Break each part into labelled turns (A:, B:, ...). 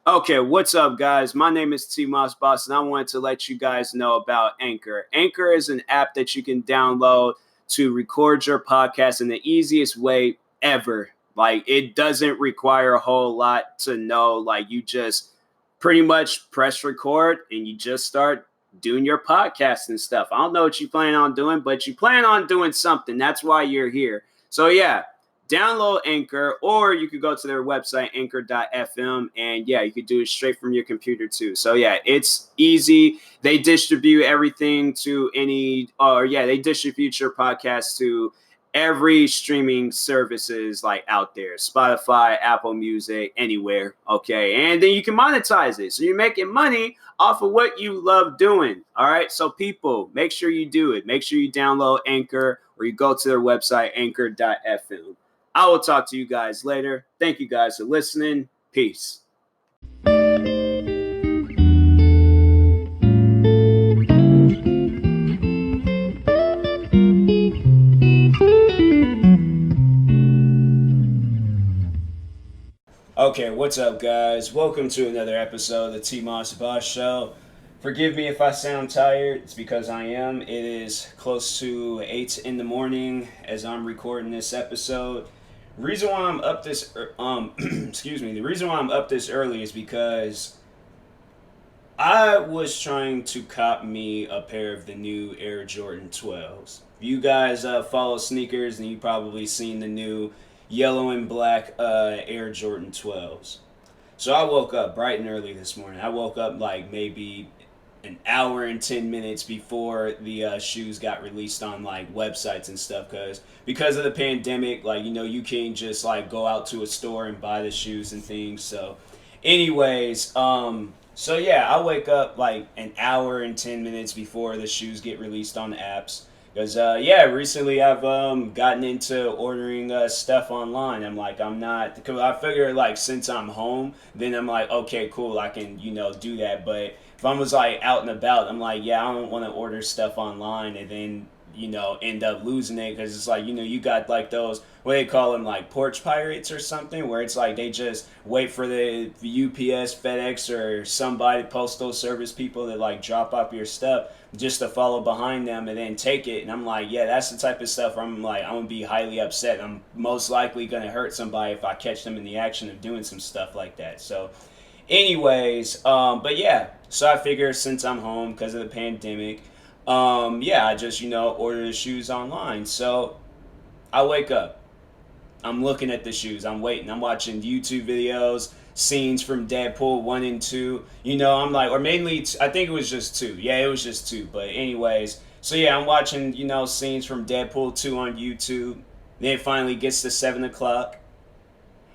A: Okay, what's up, guys? My name is TMossBoss, and I wanted to let you guys know about Anchor. Anchor is an app that you can download to record your podcast in the easiest way ever. Like, it doesn't require a whole lot to know. Like, you just pretty much press record and you just start doing your podcast and stuff. I don't know what you plan on doing, but you plan on doing something. That's why you're here. So, yeah, download Anchor, or you could go to their website, anchor.fm, and yeah, you could do it straight from your computer too. So yeah, it's easy. They distribute everything to they distribute your podcast to every streaming services like out there, Spotify, Apple Music, anywhere. Okay, and then you can monetize it, so you're making money off of what you love doing. All right, so people, make sure you do it. Make sure you download Anchor, or you go to their website, anchor.fm. I will talk to you guys later. Thank you guys for listening. Peace. Okay, what's up, guys? Welcome to another episode of the TMossBoss Show. Forgive me if I sound tired. It's because I am. It is close to 8 in the morning as I'm recording this episode. Reason why I'm up this The reason why I'm up this early is because I was trying to cop me a pair of the new Air Jordan 12s. If you guys follow sneakers, and you probably seen the new yellow and black Air Jordan 12s. So I woke up bright and early this morning. I woke up like maybe an hour and 10 minutes before the shoes got released on like websites and stuff, because of the pandemic, like, you know, you can't just like go out to a store and buy the shoes and things. So anyways, so yeah, I wake up like an hour and 10 minutes before the shoes get released on the apps. Because, recently I've gotten into ordering stuff online. Because I figure, like, since I'm home, then I'm like, okay, cool, I can, do that. But if I was, like, out and about, I'm like, yeah, I don't want to order stuff online and then, end up losing it. Because it's like, you got, like, those, what do they call them, like, porch pirates or something, where it's like they just wait for the UPS, FedEx, or somebody, postal service people that, like, drop off your stuff just to follow behind them and then take it. And I'm like, yeah, that's the type of stuff where I'm like, I'm gonna be highly upset. I'm most likely gonna hurt somebody if I catch them in the action of doing some stuff like that. So anyways, but yeah, so I figure since I'm home because of the pandemic, I just, order the shoes online. So I wake up, I'm looking at the shoes, I'm waiting, I'm watching YouTube videos, scenes from Deadpool 1 and 2. I'm like, or mainly, I think it was just 2. Yeah, it was just 2. But anyways, so yeah, I'm watching, scenes from Deadpool 2 on YouTube. Then it finally gets to 7 o'clock.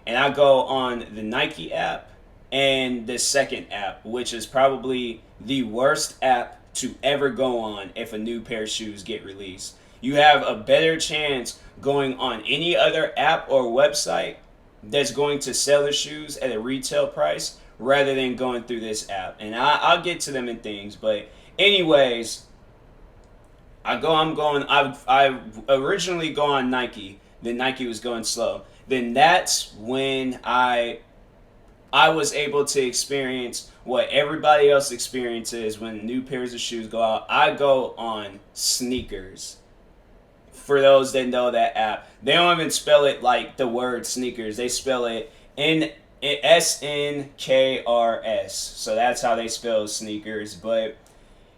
A: And I go on the Nike app and the second app, which is probably the worst app to ever go on if a new pair of shoes get released. You have a better chance going on any other app or website that's going to sell the shoes at a retail price rather than going through this app. And I'll get to them in things, but anyways, I originally go on Nike, then Nike was going slow. Then that's when I was able to experience what everybody else experiences when new pairs of shoes go out. I go on sneakers. For those that know that app, they don't even spell it like the word sneakers. They spell it SNKRS. So that's how they spell sneakers. But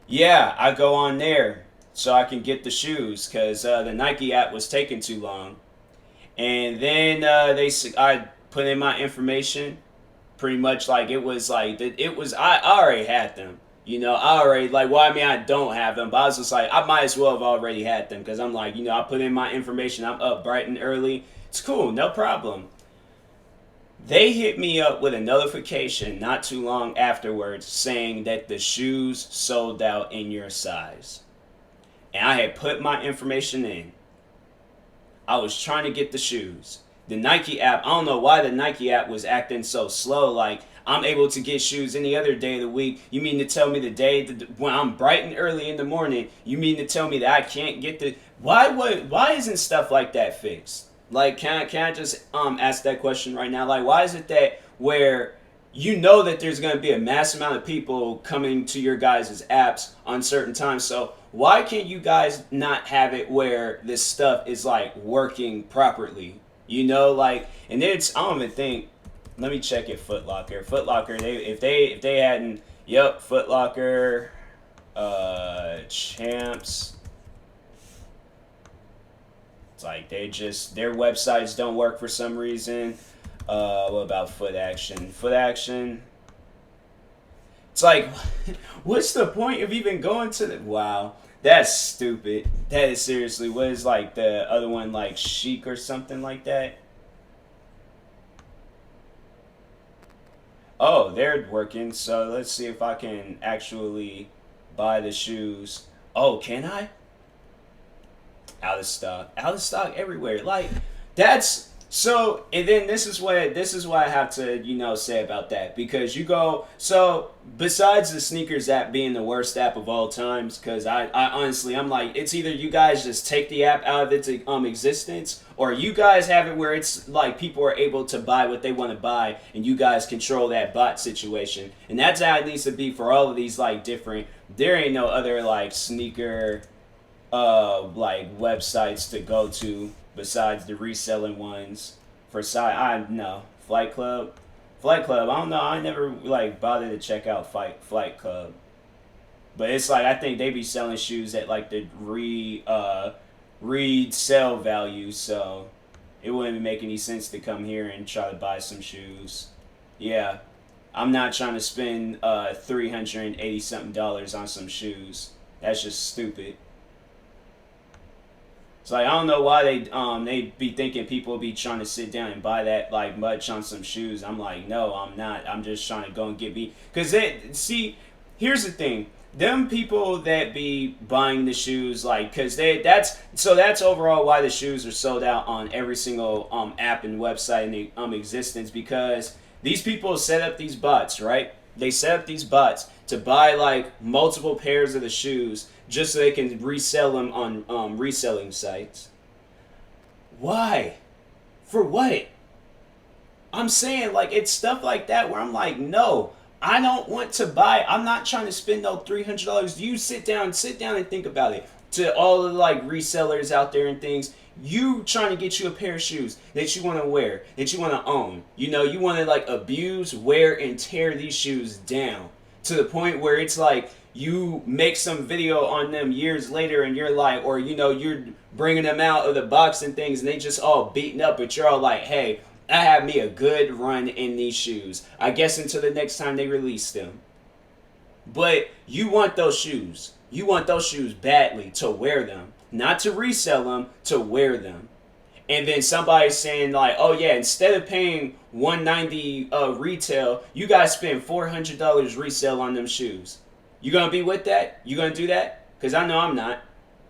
A: yeah, I go on there so I can get the shoes because the Nike app was taking too long. And then I put in my information, pretty much like I already had them. I already, I don't have them, but I was just like, I might as well have already had them because I'm like, I put in my information, I'm up bright and early. It's cool, no problem. They hit me up with a notification not too long afterwards saying that the shoes sold out in your size. And I had put my information in. I was trying to get the shoes. The Nike app, I don't know why the Nike app was acting so slow. Like, I'm able to get shoes any other day of the week. You mean to tell me the day when I'm bright and early in the morning, you mean to tell me that I can't get the... Why isn't stuff like that fixed? Like, can I just ask that question right now? Like, why is it that where you know that there's going to be a mass amount of people coming to your guys' apps on certain times. So why can't you guys not have it where this stuff is like working properly? You know, like, and it's, I don't even think, let me check it. Foot Locker, if they hadn't, yep, Foot Locker, champs. It's like their websites don't work for some reason. What about Foot Action? Foot Action. It's like, what's the point of even going to the? Wow, that's stupid. That is seriously. What is like the other one, like GEEK or something like that? Oh, they're working. So let's see if I can actually buy the shoes. Oh, can I? Out of stock. Out of stock everywhere. Like, that's so. And then this is what I have to say about that, because you go, so besides the sneakers app being the worst app of all times, because I honestly, I'm like, it's either you guys just take the app out of its existence, or you guys have it where it's like people are able to buy what they want to buy and you guys control that bot situation. And that's how it needs to be for all of these like different. There ain't no other like sneaker like websites to go to besides the reselling ones for side. I know Flight Club. I don't know. I never like bothered to check out Flight Club, but it's like I think they be selling shoes at like the resell value, so it wouldn't make any sense to come here and try to buy some shoes. Yeah, I'm not trying to spend $380 something on some shoes. That's just stupid. It's like I don't know why they be thinking people be trying to sit down and buy that like much on some shoes. I'm like, no, I'm not. I'm just trying to go and get me, because here's the thing. Them people that be buying the shoes, like, because that's overall why the shoes are sold out on every single app and website in the existence, because these people set up these bots, right? They set up these bots to buy like multiple pairs of the shoes just so they can resell them on reselling sites. Why? For what? I'm saying, like, it's stuff like that where I'm like, no, I don't want to buy. I'm not trying to spend no $300. You sit down and think about it. To all the like resellers out there and things, you trying to get you a pair of shoes that you want to wear, that you want to own. You know, you want to like abuse, wear, and tear these shoes down to the point where it's like you make some video on them years later and you're like, or you're bringing them out of the box and things and they just all beaten up, but you're all like, hey, I had me a good run in these shoes. I guess until the next time they release them. But you want those shoes. You want those shoes badly to wear them. Not to resell them, to wear them. And then somebody's saying like, oh yeah, instead of paying $190 retail, you guys spend $400 resale on them shoes. You gonna be with that? You gonna do that? Because I know I'm not.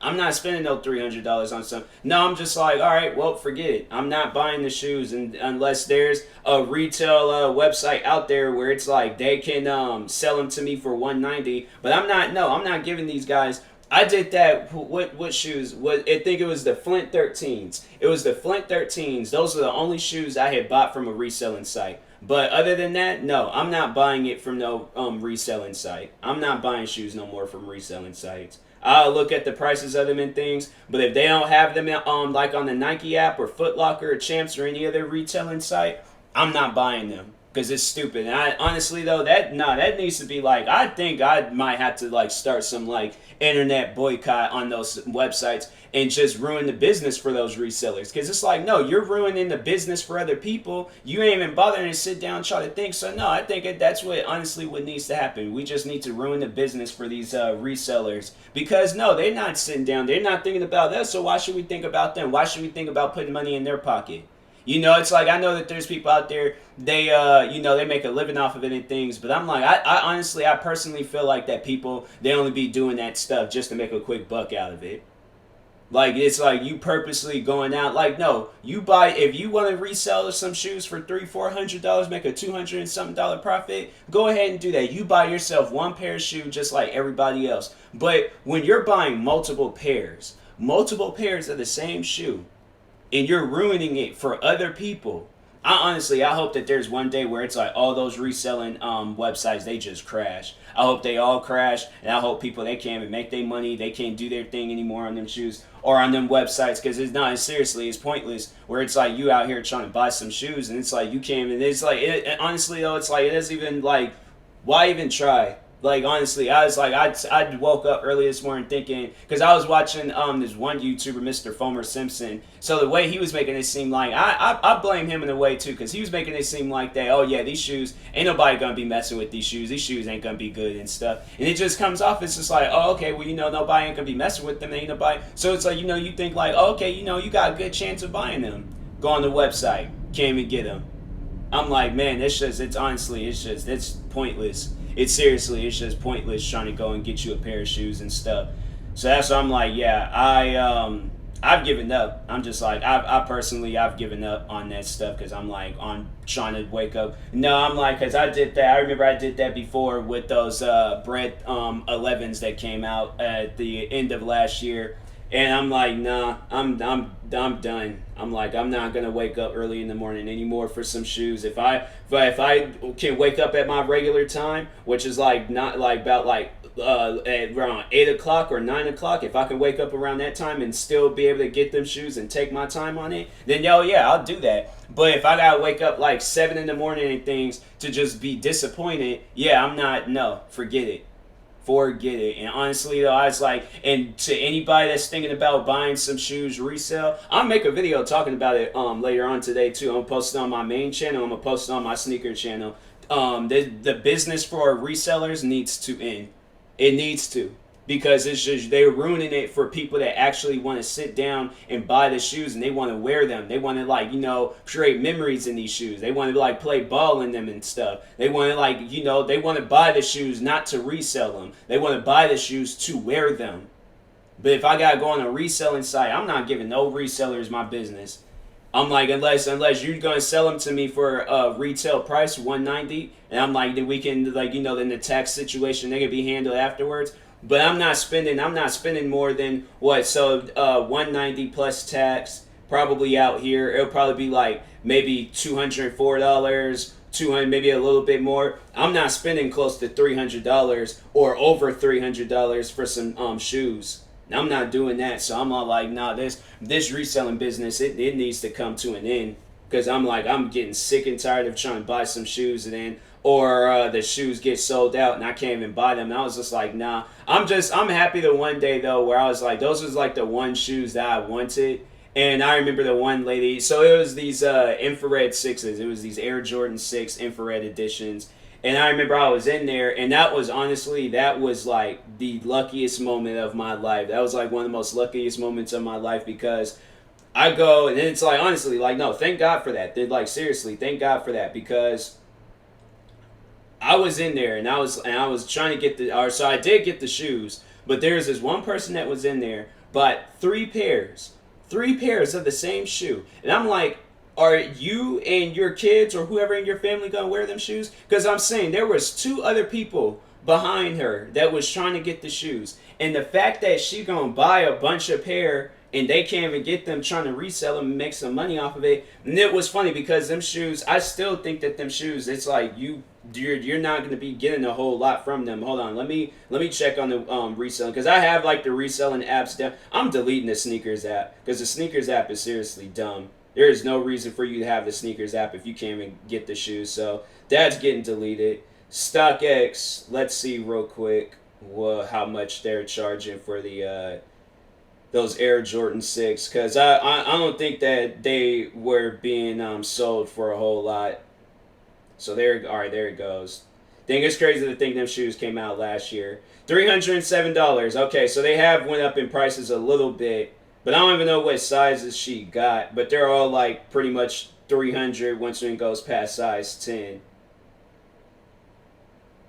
A: I'm not spending no $300 on some. No, I'm just like, all right, well, forget it. I'm not buying the shoes, and unless there's a retail website out there where it's like they can sell them to me for $190. But I'm not. No, I'm not giving these guys. I did that. What shoes? I think it was the Flint 13s. It was the Flint 13s. Those are the only shoes I had bought from a reselling site. But other than that, no, I'm not buying it from no reselling site. I'm not buying shoes no more from reselling sites. I'll look at the prices of them and things, but if they don't have them like on the Nike app or Foot Locker or Champs or any other retailing site, I'm not buying them because it's stupid. And I honestly though, that needs to be like, I think I might have to like start some like internet boycott on those websites and just ruin the business for those resellers, because it's like, no, you're ruining the business for other people. You ain't even bothering to sit down and try to think. So no, I think that's what needs to happen. We just need to ruin the business for these resellers, because no, they're not sitting down, they're not thinking about that. So why should we think about them? Why should we think about putting money in their pocket? It's like, I know that there's people out there, they they make a living off of it and things, but I'm like, I honestly, I personally feel like that people, they only be doing that stuff just to make a quick buck out of it. Like, it's like you purposely going out. Like, no, you buy, if you want to resell some shoes for $300-$400, make a $200 and something profit, go ahead and do that. You buy yourself one pair of shoes just like everybody else. But when you're buying multiple pairs of the same shoe, and you're ruining it for other people, I hope that there's one day where it's like all those reselling websites, they just crash. I hope they all crash, and I hope people, they can't even make their money, they can't do their thing anymore on them shoes or on them websites, because it's not, seriously, it's pointless. Where it's like you out here trying to buy some shoes, and it's like you can't even. It's like honestly though, it's like it doesn't even like, why even try? Like honestly, I was like, I woke up early this morning thinking, because I was watching this one YouTuber, Mr. Fomer Simpson. So the way he was making it seem like, I blame him in a way too, because he was making it seem like that, oh yeah, these shoes, ain't nobody gonna be messing with these shoes ain't gonna be good and stuff. And it just comes off, it's just like, oh okay, well nobody ain't gonna be messing with them, ain't nobody. So it's like, you think like, oh, okay, you got a good chance of buying them. Go on the website, can't even get them. I'm like, man, it's pointless. It's seriously, it's just pointless trying to go and get you a pair of shoes and stuff. So that's why I'm like, yeah, I've given up. I'm just like, I personally, I've given up on that stuff, because I'm like, on trying to wake up. No, I'm like, because I did that. I remember I did that before with those Bread 11s that came out at the end of last year. And I'm like, nah, I'm done. I'm like, I'm not gonna wake up early in the morning anymore for some shoes. If I can wake up at my regular time, which is like not like about like at around 8 o'clock or 9 o'clock, if I can wake up around that time and still be able to get them shoes and take my time on it, then yeah, I'll do that. But if I gotta wake up like 7 in the morning and things to just be disappointed, yeah, I'm not. No, forget it. Forget it. And honestly though, I was like, and to anybody that's thinking about buying some shoes resale, I'll make a video talking about it later on today too. I'm gonna post it on my main channel, I'm gonna post it on my sneaker channel. The business for resellers needs to end. It needs to. Because it's just, they're ruining it for people that actually want to sit down and buy the shoes, and they want to wear them. They want to like, create memories in these shoes. They want to like play ball in them and stuff. They want to like, they want to buy the shoes not to resell them. They want to buy the shoes to wear them. But if I gotta go on a reselling site, I'm not giving no resellers my business. I'm like, unless you're gonna sell them to me for a retail price $190, and I'm like, then we can like, then the tax situation, they can be handled afterwards. But I'm not spending more than what, so $190 plus tax, probably out here it'll probably be like maybe $204, 200, maybe a little bit more. I'm not spending close to $300 or over $300 for some shoes. I'm not doing that. So I'm all like, nah, this reselling business, it needs to come to an end, because I'm like, I'm getting sick and tired of trying to buy some shoes and then the shoes get sold out and I can't even buy them. And I was just like, nah. I'm happy the one day though where I was like, those was like the one shoes that I wanted. And I remember the one lady, so it was these infrared sixes. It was these Air Jordan 6 infrared editions. And I remember I was in there, and that was like the luckiest moment of my life. That was like one of the most luckiest moments of my life, because I go, and it's like, honestly, like, no, thank God for that. Like, seriously, thank God for that, because I was in there, and I was trying to get so I did get the shoes, but there's this one person that was in there, bought three pairs of the same shoe. And I'm like, are you and your kids or whoever in your family gonna wear them shoes? Because I'm saying there was 2 other people behind her that was trying to get the shoes. And the fact that she gonna buy a bunch of pair and they can't even get them, trying to resell them and make some money off of it. And it was funny because them shoes, I still think that them shoes, it's like you're not going to be getting a whole lot from them. Hold on, let me check on the reselling, because I have like the reselling apps down. I'm deleting the sneakers app, because the sneakers app is seriously dumb. There is no reason for you to have the sneakers app if you can't even get the shoes. So that's getting deleted. StockX, let's see real quick how much they're charging for the those Air Jordan 6, because I don't think that they were being sold for a whole lot. So there it goes. Dang, it's crazy to think them shoes came out last year. $307. Okay, so they have went up in prices a little bit, but I don't even know what sizes she got. But they're all like pretty much 300 once it goes past size 10.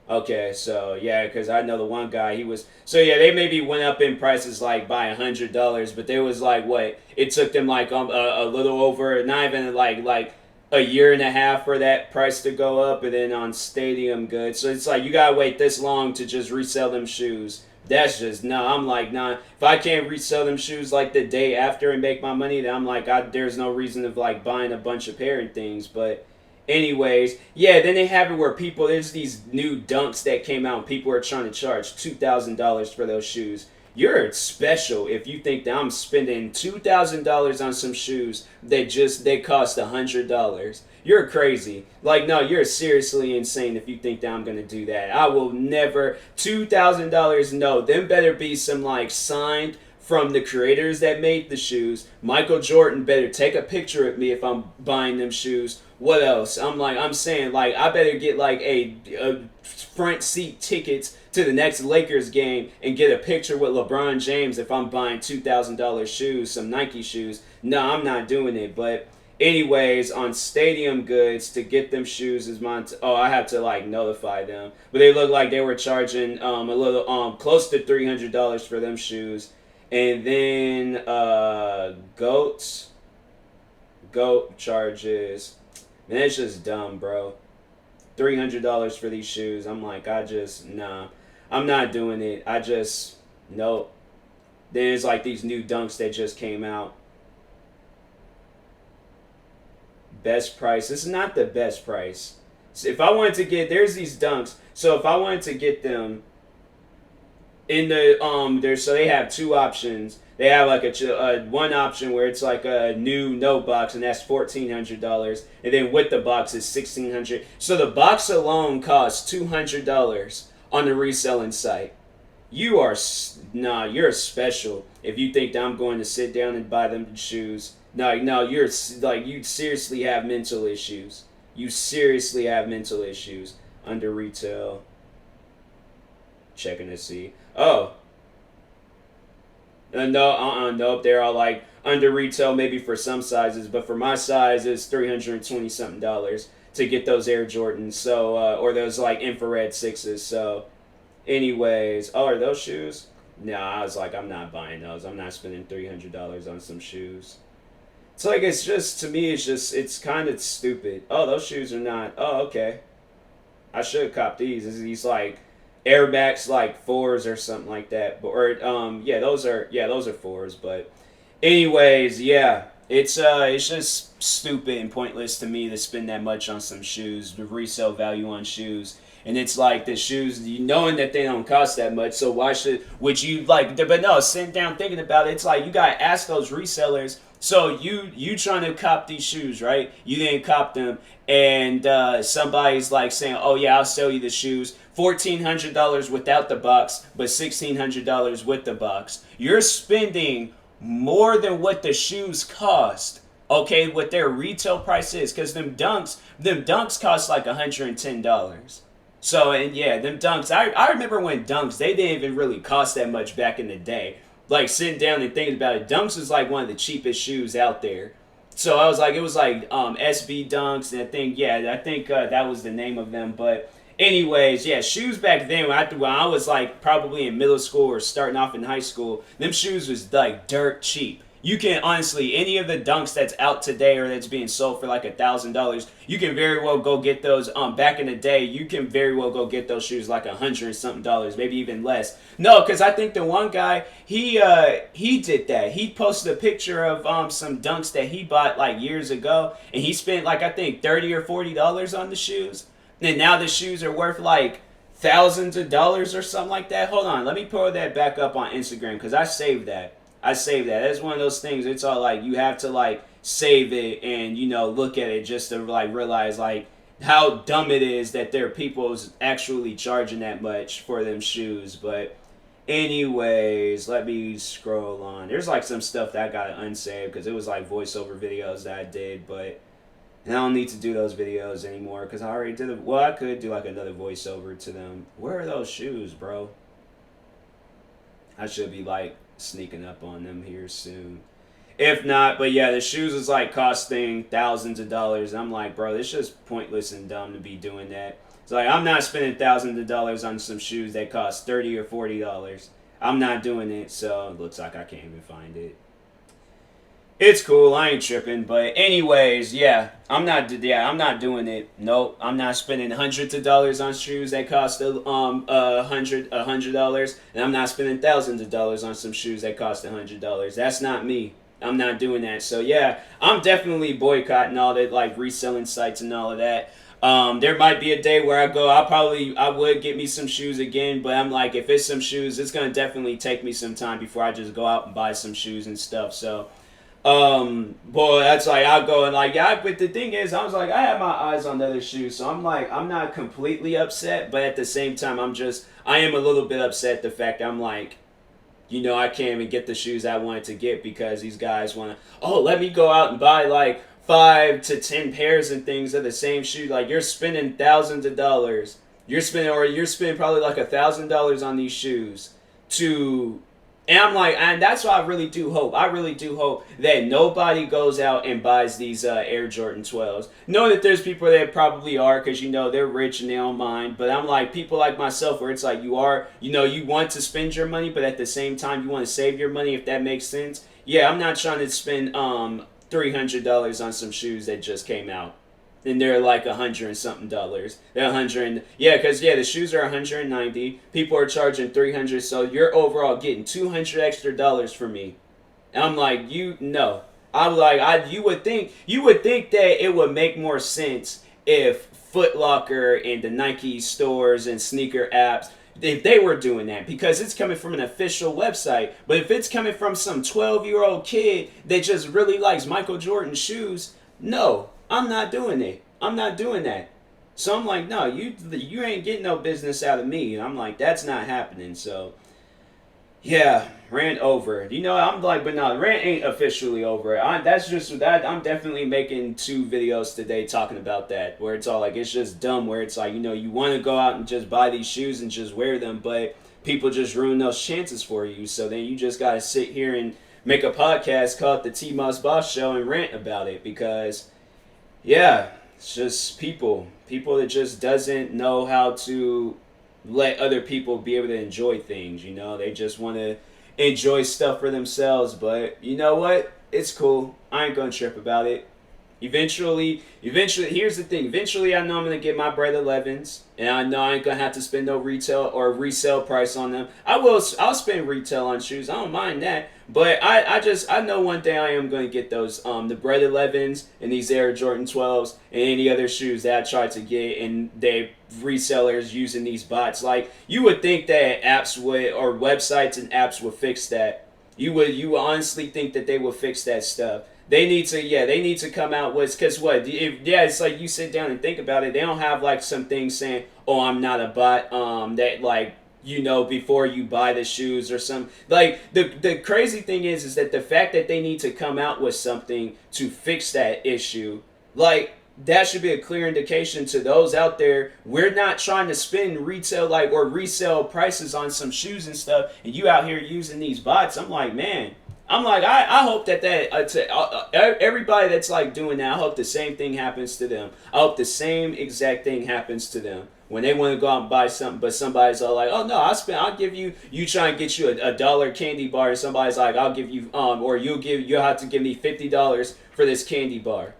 A: Okay, so yeah, because I know the one guy, he was, so yeah, they maybe went up in prices like by $100, but there was like what, it took them like a little over, not even like a year and a half for that price to go up, and then on Stadium Goods. So it's like you gotta wait this long to just resell them shoes. That's just no. I'm like nah. If I can't resell them shoes like the day after and make my money, then I'm like there's no reason of like buying a bunch of pair and things. But anyways, yeah. Then they have it where there's these new dunks that came out. And people are trying to charge $2,000 for those shoes. You're special if you think that I'm spending $2,000 on some shoes that cost $100. You're crazy. Like, no, you're seriously insane if you think that I'm gonna do that. I will never. $2,000. No, them better be some like signed from the creators that made the shoes. Michael Jordan better take a picture of me if I'm buying them shoes. What else? I'm saying like I better get like a front seat tickets to the next Lakers game and get a picture with LeBron James if I'm buying $2,000 shoes, some Nike shoes. No, I'm not doing it. But anyways, on Stadium Goods to get them shoes is I have to like notify them. But they look like they were charging a little close to $300 for them shoes. And then Goat charges. Man, it's just dumb, bro. $300 for these shoes. I'm like, nah. I'm not doing it. Nope. Then it's like these new dunks that just came out. Best price. This is not the best price. So if I wanted to there's these dunks. So if I wanted to get them in the so they have two options. They have like a one option where it's like a new no box, and that's $1,400, and then with the box is $1,600. So the box alone costs $200 on the reselling site. You're special if you think that I'm going to sit down and buy them shoes. No, you're like you seriously have mental issues. You seriously have mental issues. Under retail. Checking to see. Oh. Nope. They're all like under retail, maybe for some sizes, but for my size, it's $320 something to get those Air Jordans. So, or those like infrared 6s. So, anyways, are those shoes? No, I was like, I'm not buying those. I'm not spending $300 on some shoes. It's like to me, it's kind of stupid. Oh, those shoes are not. Oh, okay. I should cop these. These like Air Max like 4s or something like that. But those are 4s. But anyways, yeah, it's just stupid and pointless to me to spend that much on some shoes. The resale value on shoes, and it's like the shoes, knowing that they don't cost that much. So would you like? But no, sitting down thinking about it, it's like you gotta ask those resellers. So you trying to cop these shoes, right? You didn't cop them, and somebody's like saying, "Oh yeah, I'll sell you the shoes, $1,400 without the box, but $1,600 with the box." You're spending more than what the shoes cost. Okay, what their retail price is, because them dunks cost like $110. So and yeah, them dunks. I remember when dunks they didn't even really cost that much back in the day. Like sitting down and thinking about it, Dunks was like one of the cheapest shoes out there. So it was like SB Dunks, and I think that was the name of them. But anyways, yeah, shoes back then when I was like probably in middle school or starting off in high school, them shoes was like dirt cheap. You can honestly, any of the dunks that's out today or that's being sold for like $1,000, you can very well go get those. Back in the day, you can very well go get those shoes like $100 something, maybe even less. No, because I think the one guy he did that. He posted a picture of some dunks that he bought like years ago, and he spent like I think $30 or $40 on the shoes. And now the shoes are worth like thousands of dollars or something like that. Hold on, let me pull that back up on Instagram because I saved that. That's one of those things. It's all like you have to like save it and look at it just to like realize like how dumb it is that there are people actually charging that much for them shoes. But anyways, let me scroll on. There's like some stuff that I gotta unsave because it was like voiceover videos that I did, but I don't need to do those videos anymore because I already did it. Well, I could do like another voiceover to them. Where are those shoes, bro? I should be like sneaking up on them here soon. If not, but yeah, the shoes is like costing thousands of dollars. I'm like, bro, it's just pointless and dumb to be doing that. It's like I'm not spending thousands of dollars on some shoes that cost $30 or $40. I'm not doing it, so it looks like I can't even find it. It's cool. I ain't tripping. But anyways, yeah, I'm not. Yeah, I'm not doing it. Nope, I'm not spending hundreds of dollars on shoes that cost $100, and I'm not spending thousands of dollars on some shoes that cost $100. That's not me. I'm not doing that. So yeah, I'm definitely boycotting all that like reselling sites and all of that. There might be a day where I would get me some shoes again, but I'm like, if it's some shoes, it's gonna definitely take me some time before I just go out and buy some shoes and stuff. So boy, that's like I'll go and like yeah. But the thing is, I was like, I have my eyes on the other shoes, so I'm like, I'm not completely upset, but at the same time, I am a little bit upset the fact I'm like, I can't even get the shoes I wanted to get because these guys want to. Oh, let me go out and buy like 5 to 10 pairs and things of the same shoe. Like you're spending thousands of dollars. You're spending probably like $1,000 on these shoes to and I'm like, and that's what I really do hope. I really do hope that nobody goes out and buys these Air Jordan 12s. Know that there's people that probably are because, they're rich and they don't mind. But I'm like, people like myself where it's like you want to spend your money, but at the same time, you want to save your money, if that makes sense. Yeah, I'm not trying to spend $300 on some shoes that just came out and they're like $100 and something. They're 100, yeah, because the shoes are 190. People are charging 300, so you're overall getting 200 extra dollars from me. And I'm like, no. I'm like, you would think that it would make more sense if Foot Locker and the Nike stores and sneaker apps, if they were doing that, because it's coming from an official website. But if it's coming from some 12-year-old kid that just really likes Michael Jordan shoes, no, I'm not doing it. I'm not doing that. So I'm like, no, you ain't getting no business out of me. And I'm like, that's not happening. So yeah, rant over. I'm like, but no, rant ain't officially over. That's just that. I'm definitely making 2 videos today talking about that, where it's all like it's just dumb. Where it's like you want to go out and just buy these shoes and just wear them, but people just ruin those chances for you. So then you just gotta sit here and make a podcast called the TMossBoss Show and rant about it because yeah, it's just people that just doesn't know how to let other people be able to enjoy things. They just want to enjoy stuff for themselves. But you know what? It's cool. I ain't gonna trip about it. Eventually, here's the thing. Eventually, I know I'm gonna get my bread 11s, and I know I ain't gonna have to spend no retail or resale price on them. I'll spend retail on shoes. I don't mind that. But I know one day I am gonna get those the bread 11s and these Air Jordan 12s and any other shoes that I tried to get, and they resellers using these bots. Like you would think that apps would or websites and apps would fix that. You would honestly think that they would fix that stuff. They need to come out with, because it's like you sit down and think about it. They don't have like some things saying, "Oh, I'm not a bot." That like before you buy the shoes or some like the crazy thing is that the fact that they need to come out with something to fix that issue, like that should be a clear indication to those out there. We're not trying to spend retail or resale prices on some shoes and stuff, and you out here using these bots. I'm like, man. I hope that everybody that's like doing that, I hope the same thing happens to them. I hope the same exact thing happens to them when they want to go out and buy something, but somebody's all like, "Oh no, I'll give you." You try and get you a dollar candy bar, and somebody's like, "I'll give you or you'll have to give me $50 for this candy bar."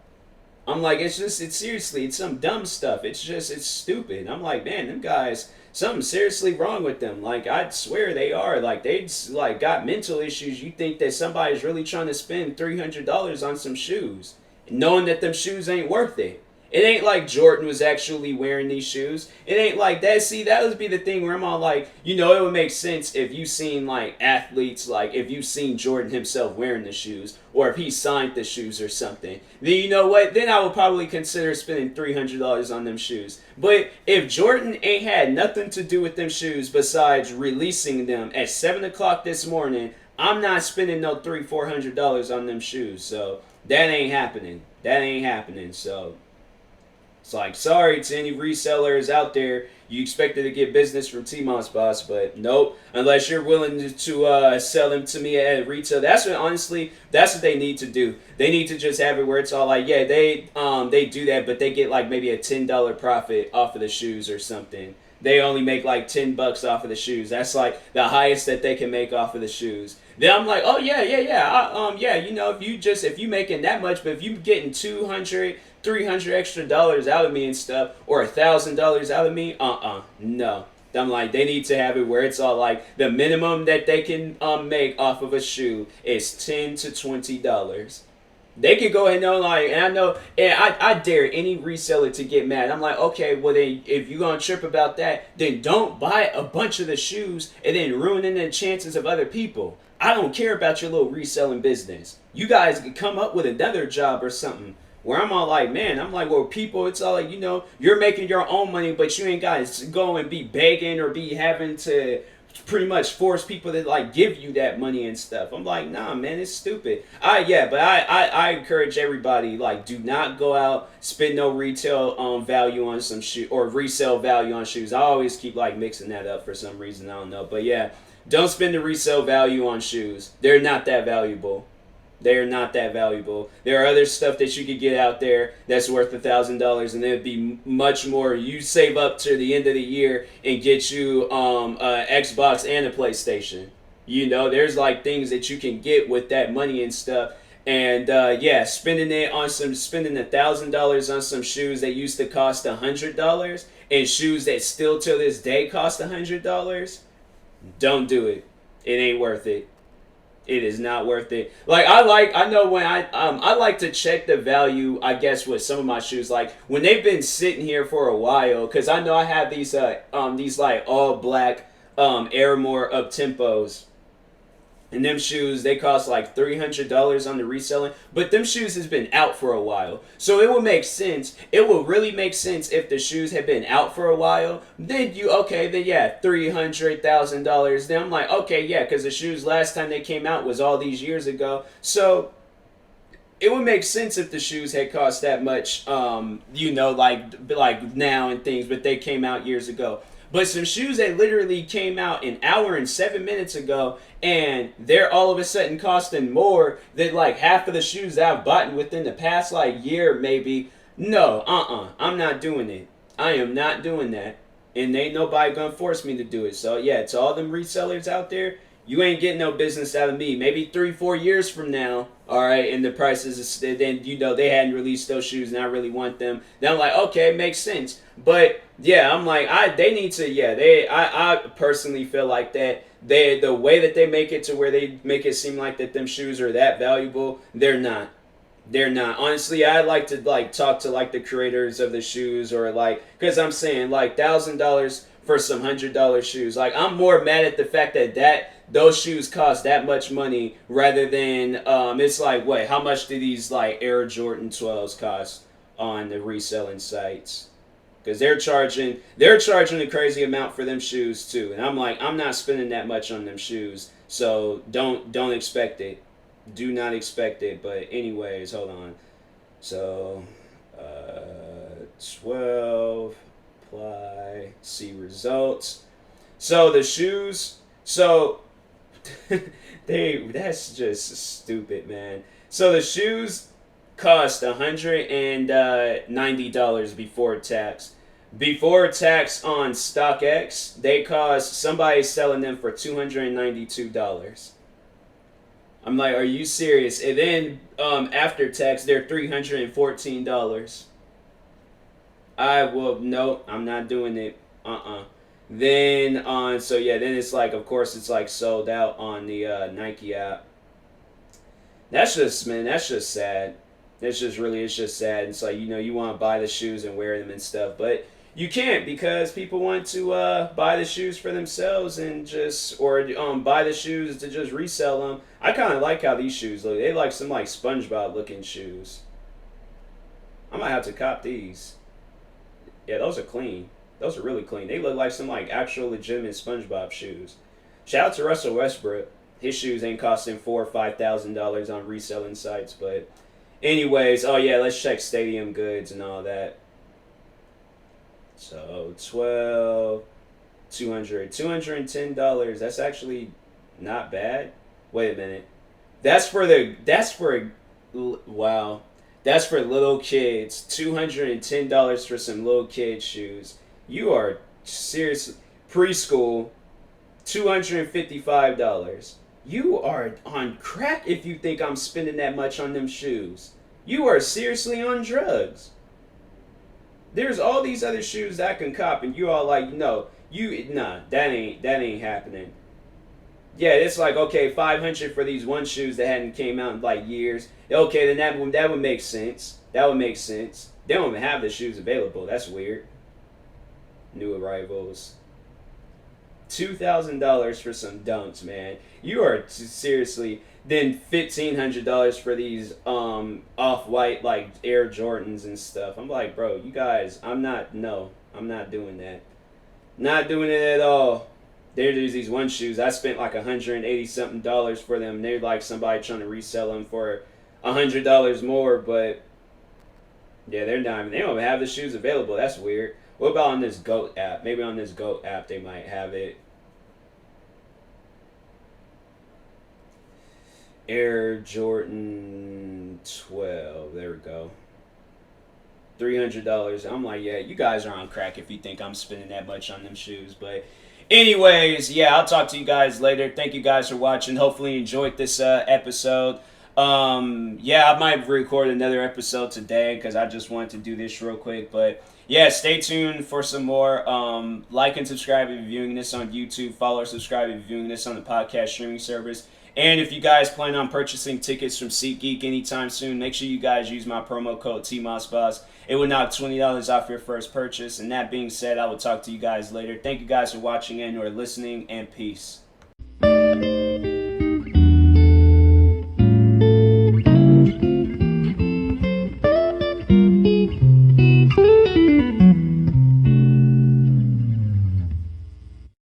A: I'm like, it's seriously, it's some dumb stuff. It's stupid. I'm like, man, them guys, something's seriously wrong with them. Like, I swear they are. Like, they like got mental issues. You think that somebody's really trying to spend $300 on some shoes, knowing that them shoes ain't worth it. It ain't like Jordan was actually wearing these shoes. It ain't like that. See, that would be the thing where I'm all like, it would make sense if you seen like athletes, like if you seen Jordan himself wearing the shoes, or if he signed the shoes or something. Then you know what? Then I would probably consider spending $300 on them shoes. But if Jordan ain't had nothing to do with them shoes besides releasing them at 7 o'clock this morning, I'm not spending no $400 on them shoes. So that ain't happening. So It's like, sorry to any resellers out there. You expected to get business from TMossBoss, but nope. Unless you're willing to sell them to me at retail, that's what honestly, that's what they need to do. They need to just have it where it's all like, yeah, they do that, but they get like maybe a $10 profit off of the shoes or something. They only make like $10 off of the shoes. That's like the highest that they can make off of the shoes. Then I'm like, oh yeah, you know, if you making that much, but if you getting 200, 300 extra dollars out of me and stuff, or $1,000 out of me, no. I'm like, they need to have it where it's all like the minimum that they can make off of a shoe is $10 to $20. They could go ahead and like, and I know, and I dare any reseller to get mad. I'm like, okay, well then, if you're gonna trip about that, then don't buy a bunch of the shoes and then ruining the chances of other people. I don't care about your little reselling business. You guys could come up with another job or something. Where I'm all like, man, I'm like, well, people, it's all like, you know, you're making your own money, but you ain't got to go and be begging or be having to pretty much force people to like give you that money and stuff. I'm like, nah, man, it's stupid. I encourage everybody, like, do not go out, spend no retail value on some shoe or resale value on shoes. I always keep like mixing that up for some reason, I don't know, but yeah, don't spend the resale value on shoes. They're not that valuable. They're not that valuable. There are other stuff that you could get out there that's worth $1,000, and it'd be much more. You save up to the end of the year and get you a Xbox and a PlayStation. You know, there's like things that you can get with that money and stuff. And yeah, spending $1,000 on some shoes that used to cost $100 and shoes that still till this day cost $100. Don't do it. It ain't worth it. It is not worth it. Like I know when I like to check the value, I guess, with some of my shoes. Like when they've been sitting here for a while, because I know I have these like all black Airmore up tempos. And them shoes, they cost like $300 on the reselling. But them shoes has been out for a while. So it would make sense. It would really make sense if the shoes had been out for a while. Then yeah, $300,000. Then I'm like, okay, yeah, because the shoes last time they came out was all these years ago. So it would make sense if the shoes had cost that much, you know, like now and things, but they came out years ago. But some shoes that literally came out an hour and 7 minutes ago, and they're all of a sudden costing more than like half of the shoes that I've bought within the past like year maybe. No, I'm not doing it. I am not doing that. And ain't nobody gonna force me to do it. So yeah, to all them resellers out there, you ain't getting no business out of me. Maybe 3-4 years from now, all right, and the prices, then you know they hadn't released those shoes and I really want them. Then I'm like, okay, it makes sense. But yeah, I'm like, they need to, yeah, I personally feel like that the way that they make it to where they make it seem like that them shoes are that valuable, they're not. They're not. Honestly, I like to like talk to like the creators of the shoes, or like, because I'm saying like $1,000 for some $100 shoes. Like, I'm more mad at the fact that those shoes cost that much money rather than it's like, wait, how much do these like Air Jordan 12s cost on the reselling sites? Because they're charging a crazy amount for them shoes too, and I'm like, I'm not spending that much on them shoes, so don't expect it. Do not expect it. But anyways, hold on. So 12, apply, see results. So the shoes, so that's just stupid, man. So the shoes cost $190 before tax. Before tax on StockX, they cost, somebody selling them for $292. I'm like, are you serious? And then after tax, they're $314. No, I'm not doing it. Then so yeah, then it's like, of course, it's like sold out on the Nike app. That's just sad. It's just sad. It's like, you know, you want to buy the shoes and wear them and stuff, but you can't, because people want to buy the shoes for themselves and just, or buy the shoes to just resell them. I kind of like how these shoes look. They like some like SpongeBob looking shoes. I might have to cop these. Yeah, those are clean. Those are really clean. They look like some like actual legitimate SpongeBob shoes. Shout out to Russell Westbrook. His shoes ain't costing $4,000 or $5,000 on reselling sites, but anyways, oh yeah, let's check Stadium Goods and all that. So 12, $210. That's actually not bad. Wait a minute. Wow. That's for little kids. $210 for some little kid shoes. You are seriously preschool. $255. You are on crack if you think I'm spending that much on them shoes. You are seriously on drugs. There's all these other shoes that I can cop, and you all like, no, that ain't happening. Yeah, it's like, okay, 500 for these one shoes that hadn't came out in like years. Okay, then that would make sense. That would make sense. They don't even have the shoes available. That's weird. New arrivals. $2,000 for some dunks, man. You are seriously. Then $1,500 for these off-white like Air Jordans and stuff. I'm like, bro, you guys, I'm not doing that. Not doing it at all. There's these one shoes. I spent like $180 something for them. They're like somebody trying to resell them for $100 more, but yeah, they're not. They don't have the shoes available. That's weird. What about on this GOAT app? Maybe on this GOAT app they might have it. Air Jordan 12. There we go. $300. I'm like, yeah, you guys are on crack if you think I'm spending that much on them shoes. But anyways, yeah, I'll talk to you guys later. Thank you guys for watching. Hopefully you enjoyed this episode. Yeah, I might record another episode today because I just wanted to do this real quick. But yeah, stay tuned for some more. Like and subscribe if you're viewing this on YouTube. Follow or subscribe if you're viewing this on the podcast streaming service. And if you guys plan on purchasing tickets from SeatGeek anytime soon, make sure you guys use my promo code TMossBoss. It will knock $20 off your first purchase. And that being said, I will talk to you guys later. Thank you guys for watching and or listening, and peace.